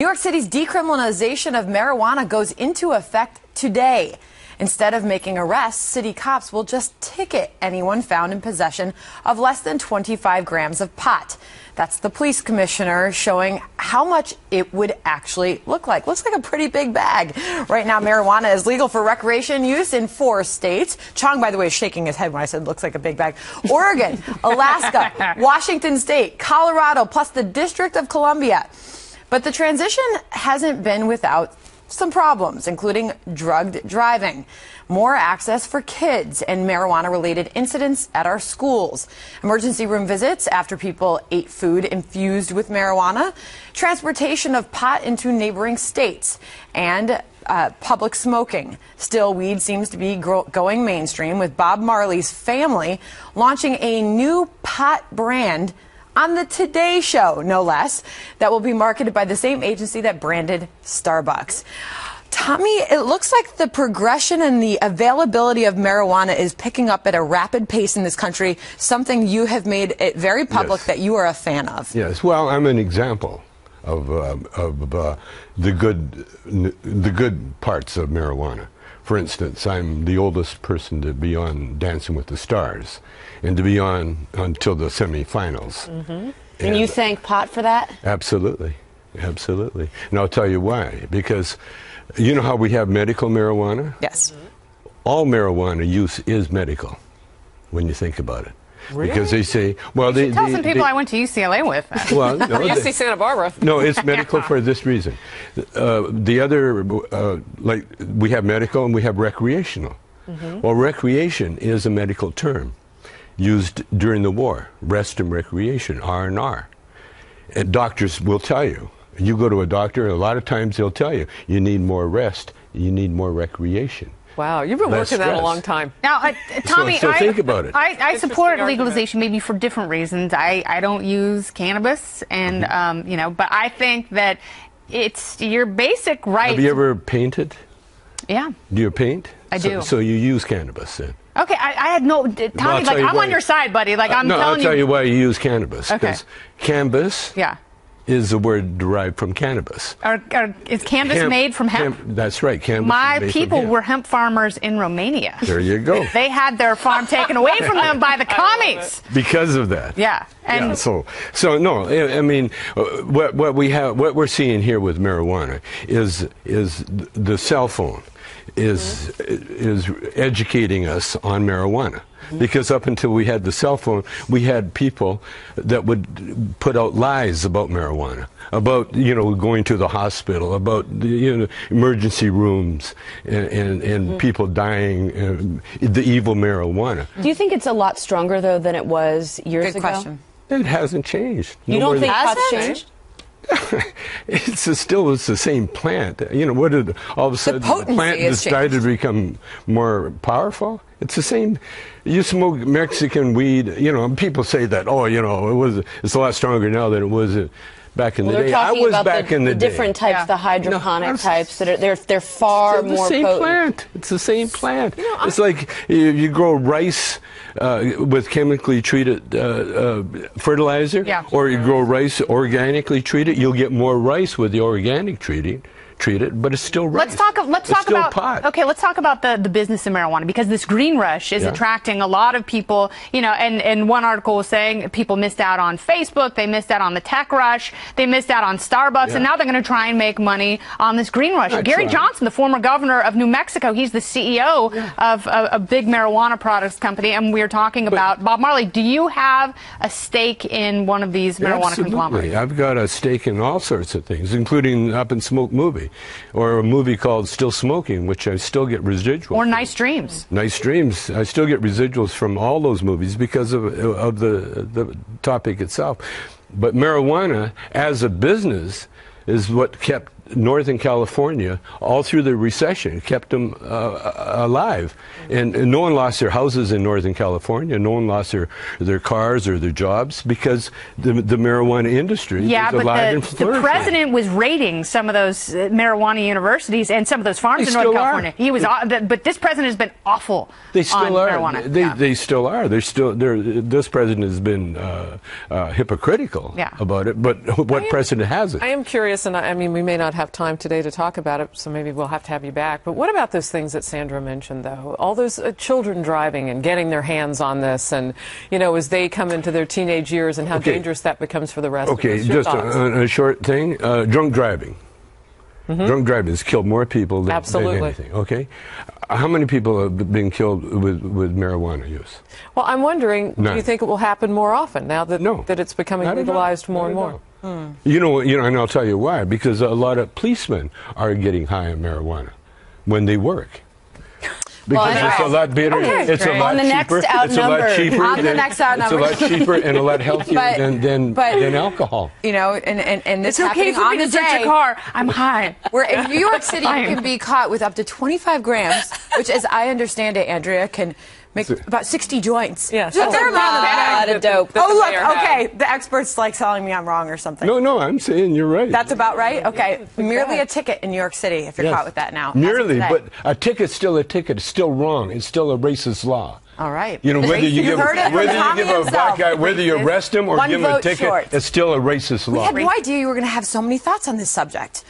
New York City's decriminalization of marijuana goes into effect today. Instead of making arrests, city cops will just ticket anyone found in possession of less than 25 grams of pot. That's the police commissioner showing how much it would actually look like. Looks like a pretty big bag. Right now, marijuana is legal for recreation use in 4 states. Chong, by the way, is shaking his head when I said looks like a big bag. Oregon, Alaska, Washington State, Colorado, plus the District of Columbia. But the transition hasn't been without some problems, including drugged driving, more access for kids, and marijuana-related incidents at our schools, emergency room visits after people ate food infused with marijuana, transportation of pot into neighboring states, and public smoking. Still, weed seems to be going mainstream, with Bob Marley's family launching a new pot brand on the Today Show, no less, that will be marketed by the same agency that branded Starbucks. Tommy, it looks like the progression and the availability of marijuana is picking up at a rapid pace in this country, something you have made it very public that you are a fan of. Yes, well, I'm an example of the good parts of marijuana. For instance, I'm the oldest person to be on Dancing with the Stars and to be on until the semifinals. Mm-hmm. And you thank pot for that? Absolutely. Absolutely. And I'll tell you why. Because you know how we have medical marijuana? Yes. All marijuana use is medical when you think about it. Really? Because they say, well, you should tell some people I went to UCLA with. Well, no, UC Santa Barbara. No, it's medical for this reason. The other, like, we have medical and we have recreational. Mm-hmm. Well, recreation is a medical term used during the war. Rest and recreation, R&R. And doctors will tell you. You go to a doctor, a lot of times they'll tell you, you need more rest, you need more recreation. Wow, you've been working that a long time. Now, Tommy, so think about it. I support legalization maybe for different reasons. I don't use cannabis, and but I think that it's your basic right. Have you ever painted? Yeah. Do you paint? I do. So you use cannabis then? Okay, I had no, Tommy, well, I'm on your side, buddy. Like, I'm telling you. No, I'll tell you why you use cannabis. Okay. Because cannabis is a word derived from cannabis. Is cannabis made from hemp? That's right. Cannabis My is made people from hemp. were hemp farmers in Romania. There you go. They had their farm taken away from them by the commies. Because of that. Yeah. And So no, I mean, what we're seeing here with marijuana is the cell phone is educating us on marijuana. Because up until we had the cell phone, we had people that would put out lies about marijuana, about going to the hospital, about the emergency rooms, and people dying, the evil marijuana. do you think it's a lot stronger though than it was years ago? Good question. It hasn't changed. You don't think pot's changed? It's the same plant. What did all of a sudden the plant decided to become more powerful? It's the same. You smoke Mexican weed. People say that. Oh, it's a lot stronger now than it was back in the day. I was back in the day. Different types, the hydroponic types that they're far more potent. Plant. It's the same plant. It's like you grow rice with chemically treated fertilizer, or you grow rice organically treated. You'll get more rice with the organic treated, but it's still rice. Let's talk about pot. Okay, let's talk about the business of marijuana, because this green rush is attracting a lot of people, and one article was saying people missed out on Facebook, they missed out on the tech rush, they missed out on Starbucks, and now they're going to try and make money on this green rush. Gary Johnson, the former governor of New Mexico, he's the CEO of a big marijuana products company, and we're talking about Bob Marley. Do you have a stake in one of these marijuana conglomerates? I've got a stake in all sorts of things, including Up and Smoke movie. Or a movie called Still Smoking, which I still get residuals. Or Nice Dreams. Nice Dreams. I still get residuals from all those movies because of the topic itself. But marijuana as a business is what kept Northern California all through the recession, kept them alive. And no one lost their houses in Northern California. No one lost their cars or their jobs because the marijuana industry is alive and flourishing. The president was raiding some of those marijuana universities and some of those farms in Northern California. He was, but this president has been awful They still on are. marijuana. They still are. This president has been hypocritical about it. But what president hasn't? I am curious, and I mean, we may not have time today to talk about it, so maybe we'll have to have you back. But what about those things that Sandra mentioned, though? All those children driving and getting their hands on this, and, you know, as they come into their teenage years and how dangerous that becomes for the rest of us. Okay, just a short thing. Drunk driving. Drunk driving has killed more people than anything. Okay, how many people have been killed with marijuana use? Well, I'm wondering, None. do you think it will happen more often now that that it's becoming legalized more and more? You know, and I'll tell you why. Because a lot of policemen are getting high on marijuana when they work. Because it's a lot better. It's a lot cheaper. It's a lot cheaper. On the next Outnumbered. It's a lot cheaper and a lot healthier than alcohol. You know, and this It's okay happening for on me the to search day a car. I'm high. where in New York City you can be caught with up to 25 grams, which, as I understand it, Andrea, can make about 60 joints. Yes. So they're a lot of dope. that the Oh, mayor look, okay. had. The expert's like telling me I'm wrong or something. No, I'm saying you're right. That's about right? Okay. Merely a ticket in New York City if you're caught with that now. Merely, but a ticket's still a ticket. It's still wrong. It's still a racist law. All right. You know, whether you give a black guy, whether you arrest him or give him a ticket, it's still a racist law. We had no idea you were going to have so many thoughts on this subject.